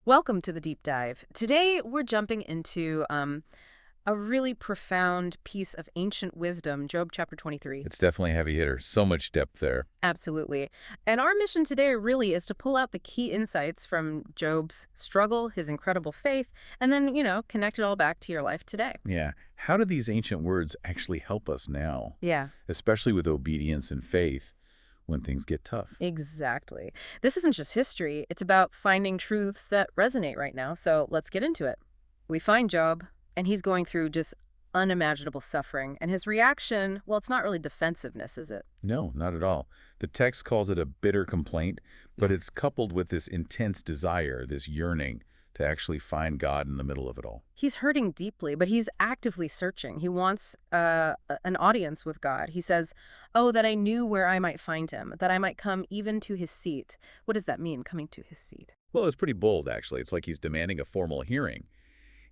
Welcome to the deep dive. Today, we're jumping into a really profound piece of ancient wisdom, Job chapter 23. It's definitely a heavy hitter. So much depth there. Absolutely. And our mission today really is to pull out the key insights from Job's struggle, his incredible faith, and then, connect it all back to your life today. Yeah. How do these ancient words actually help us now? Yeah. Especially with obedience and faith when things get tough. Exactly. This isn't just history. It's about finding truths that resonate right now. So let's get into it. We find Job, and he's going through just unimaginable suffering. And his reaction, well, it's not really defensiveness, is it? No, not at all. The text calls it a bitter complaint, but it's coupled with this intense desire, this yearning to actually find God in the middle of it all. He's hurting deeply, but he's actively searching. He wants an audience with God. He says, "Oh, that I knew where I might find him, that I might come even to his seat." What does that mean, coming to his seat? Well, it's pretty bold, actually. It's like he's demanding a formal hearing.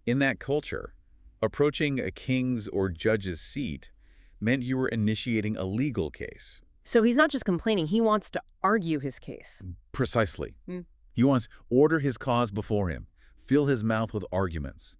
In that culture, approaching a king's or judge's seat meant you were initiating a legal case. So he's not just complaining, he wants to argue his case. Precisely. Mm. He wants order his cause before him, fill his mouth with arguments.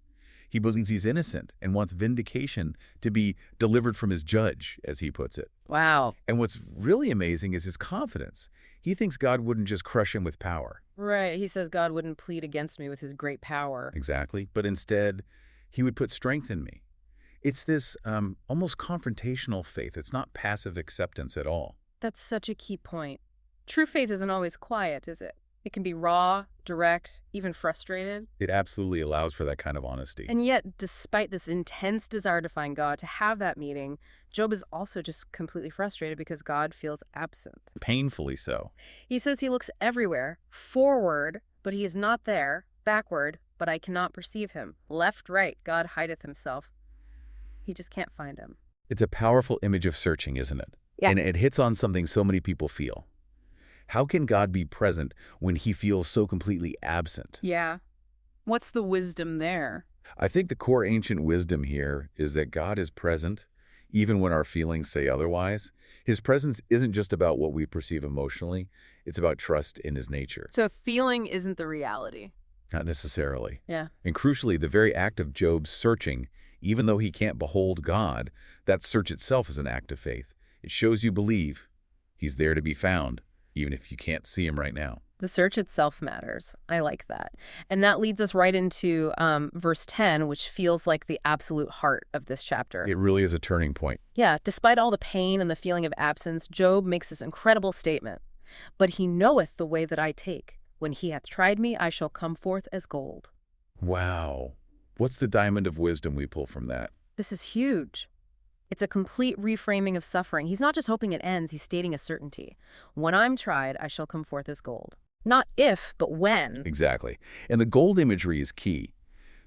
He believes he's innocent and wants vindication to be delivered from his judge, as he puts it. Wow. And what's really amazing is his confidence. He thinks God wouldn't just crush him with power. Right. He says God wouldn't plead against me with his great power. Exactly. But instead, he would put strength in me. It's this almost confrontational faith. It's not passive acceptance at all. That's such a key point. True faith isn't always quiet, is it? It can be raw, direct, even frustrated. It absolutely allows for that kind of honesty. And yet, despite this intense desire to find God, to have that meeting, Job is also just completely frustrated because God feels absent. Painfully so. He says he looks everywhere, forward, but he is not there, backward, but I cannot perceive him. Left, right, God hideth himself. He just can't find him. It's a powerful image of searching, isn't it? Yeah. And it hits on something so many people feel. How can God be present when he feels so completely absent? Yeah. What's the wisdom there? I think the core ancient wisdom here is that God is present even when our feelings say otherwise. His presence isn't just about what we perceive emotionally. It's about trust in his nature. So feeling isn't the reality. Not necessarily. Yeah. And crucially, the very act of Job's searching, even though he can't behold God, that search itself is an act of faith. It shows you believe he's there to be found, even if you can't see him right now. The search itself matters. I like that. And that leads us right into verse 10, which feels like the absolute heart of this chapter. It really is a turning point. Yeah, despite all the pain and the feeling of absence, Job makes this incredible statement. But he knoweth the way that I take. When he hath tried me, I shall come forth as gold. Wow. What's the diamond of wisdom we pull from that? This is huge. It's a complete reframing of suffering. He's not just hoping it ends, he's stating a certainty. When I'm tried, I shall come forth as gold. Not if, but when. Exactly. And the gold imagery is key.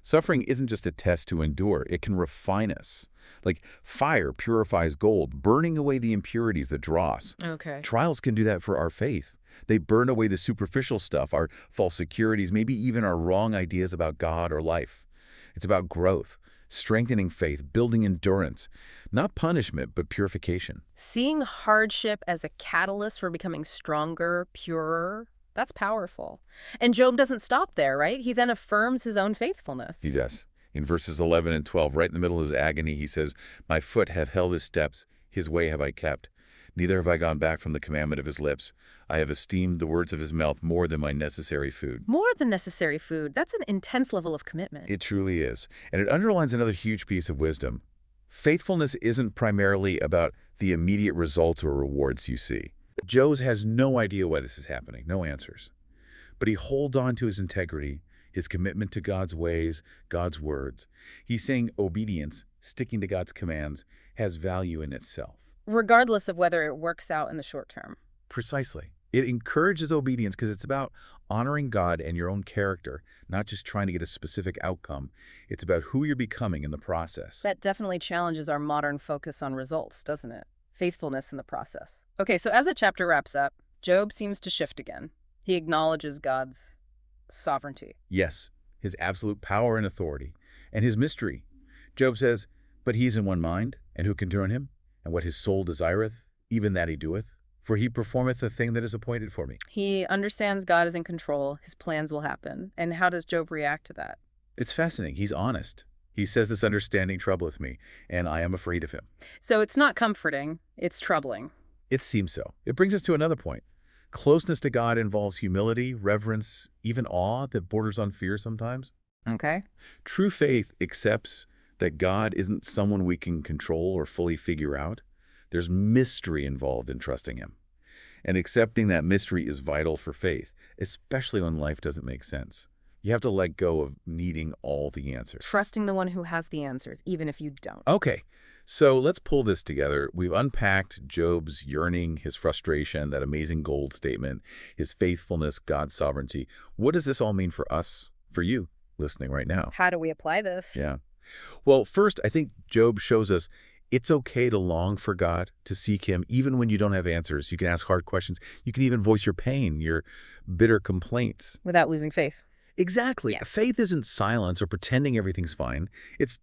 Suffering isn't just a test to endure. It can refine us. Like fire purifies gold, burning away the impurities that draw us. Okay. Trials can do that for our faith. They burn away the superficial stuff, our false securities, maybe even our wrong ideas about God or life. It's about growth, strengthening faith, building endurance. Not punishment, but purification. Seeing hardship as a catalyst for becoming stronger, purer, that's powerful. And Job doesn't stop there, right? He then affirms his own faithfulness. He does. In verses 11 and 12, right in the middle of his agony, he says, "My foot hath held his steps, his way have I kept. Neither have I gone back from the commandment of his lips. I have esteemed the words of his mouth more than my necessary food." More than necessary food. That's an intense level of commitment. It truly is. And it underlines another huge piece of wisdom. Faithfulness isn't primarily about the immediate results or rewards you see. Job has no idea why this is happening, no answers. But he holds on to his integrity, his commitment to God's ways, God's words. He's saying obedience, sticking to God's commands, has value in itself. Regardless of whether it works out in the short term. Precisely. It encourages obedience because it's about honoring God and your own character, not just trying to get a specific outcome. It's about who you're becoming in the process. That definitely challenges our modern focus on results, doesn't it? Faithfulness in the process. Okay, so as the chapter wraps up, Job seems to shift again. He acknowledges God's sovereignty. Yes, his absolute power and authority, and his mystery. Job says, "But he's in one mind, and who can turn him? And what his soul desireth, even that he doeth." for he performeth the thing that is appointed for me. He understands God is in control, his plans will happen. And how does Job react to that? It's fascinating. He's honest. He says, this understanding troubleth me, and I am afraid of him. So it's not comforting, it's troubling. It seems so. It brings us to another point. Closeness to God involves humility, reverence, even awe that borders on fear sometimes. Okay. True faith accepts that God isn't someone we can control or fully figure out. There's mystery involved in trusting him. And accepting that mystery is vital for faith, especially when life doesn't make sense. You have to let go of needing all the answers. Trusting the one who has the answers, even if you don't. Okay, so let's pull this together. We've unpacked Job's yearning, his frustration, that amazing gold statement, his faithfulness, God's sovereignty. What does this all mean for us, for you, listening right now? How do we apply this? Yeah. Well, first, I think Job shows us it's okay to long for God, to seek him, even when you don't have answers. You can ask hard questions. You can even voice your pain, your bitter complaints. Without losing faith. Exactly. Yeah. Faith isn't silence or pretending everything's fine. It's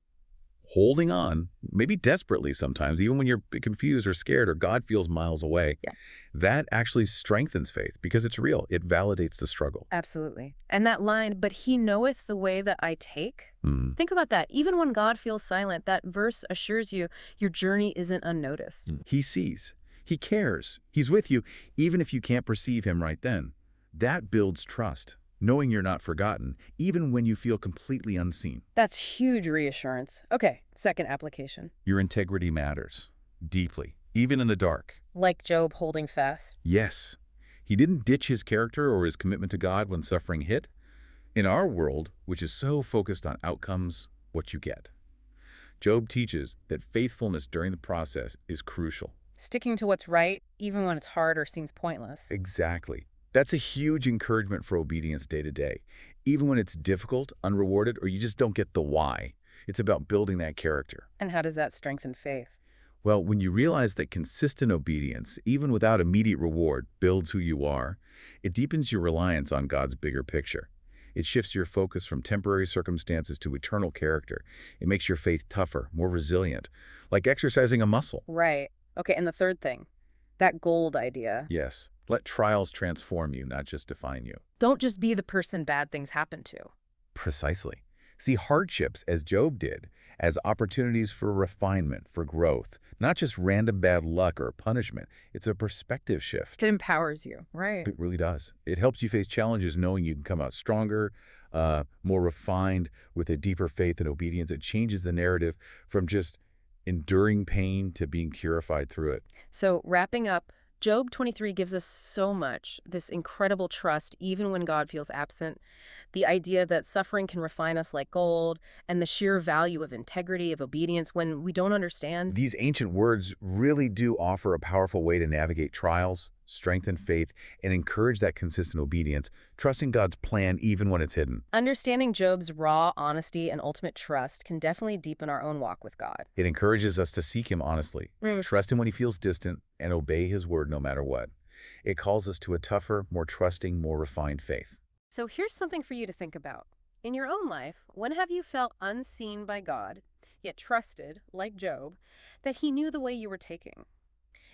holding on, maybe desperately sometimes, even when you're confused or scared or God feels miles away. Yeah. That actually strengthens faith because it's real. It validates the struggle. Absolutely. And that line, but he knoweth the way that I take. Mm. Think about that. Even when God feels silent, that verse assures you your journey isn't unnoticed. He sees. He cares. He's with you, even if you can't perceive him right then. That builds trust, knowing you're not forgotten, even when you feel completely unseen. That's huge reassurance. Okay, second application. Your integrity matters deeply, even in the dark. Like Job holding fast. Yes, he didn't ditch his character or his commitment to God when suffering hit. In our world, which is so focused on outcomes, what you get, Job teaches that faithfulness during the process is crucial. Sticking to what's right, even when it's hard or seems pointless. Exactly. That's a huge encouragement for obedience day to day. Even when it's difficult, unrewarded, or you just don't get the why. It's about building that character. And how does that strengthen faith? Well, when you realize that consistent obedience, even without immediate reward, builds who you are, it deepens your reliance on God's bigger picture. It shifts your focus from temporary circumstances to eternal character. It makes your faith tougher, more resilient, like exercising a muscle. Right. Okay, and the third thing, that gold idea. Yes, let trials transform you, not just define you. Don't just be the person bad things happen to. Precisely. See hardships, as Job did, as opportunities for refinement, for growth, not just random bad luck or punishment. It's a perspective shift. It empowers you, right? It really does. It helps you face challenges knowing you can come out stronger, more refined, with a deeper faith and obedience. It changes the narrative from just enduring pain to being purified through it. So wrapping up, Job 23 gives us so much, this incredible trust, even when God feels absent, the idea that suffering can refine us like gold, and the sheer value of integrity, of obedience when we don't understand. These ancient words really do offer a powerful way to navigate trials, strengthen faith, and encourage that consistent obedience, trusting God's plan even when it's hidden. Understanding Job's raw honesty and ultimate trust can definitely deepen our own walk with God. It encourages us to seek him honestly, trust him when he feels distant, and obey his word no matter what. It calls us to a tougher, more trusting, more refined faith. So here's something for you to think about. In your own life, when have you felt unseen by God, yet trusted, like Job, that he knew the way you were taking?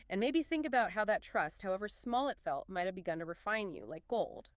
And maybe think about how that trust, however small it felt, might have begun to refine you like gold.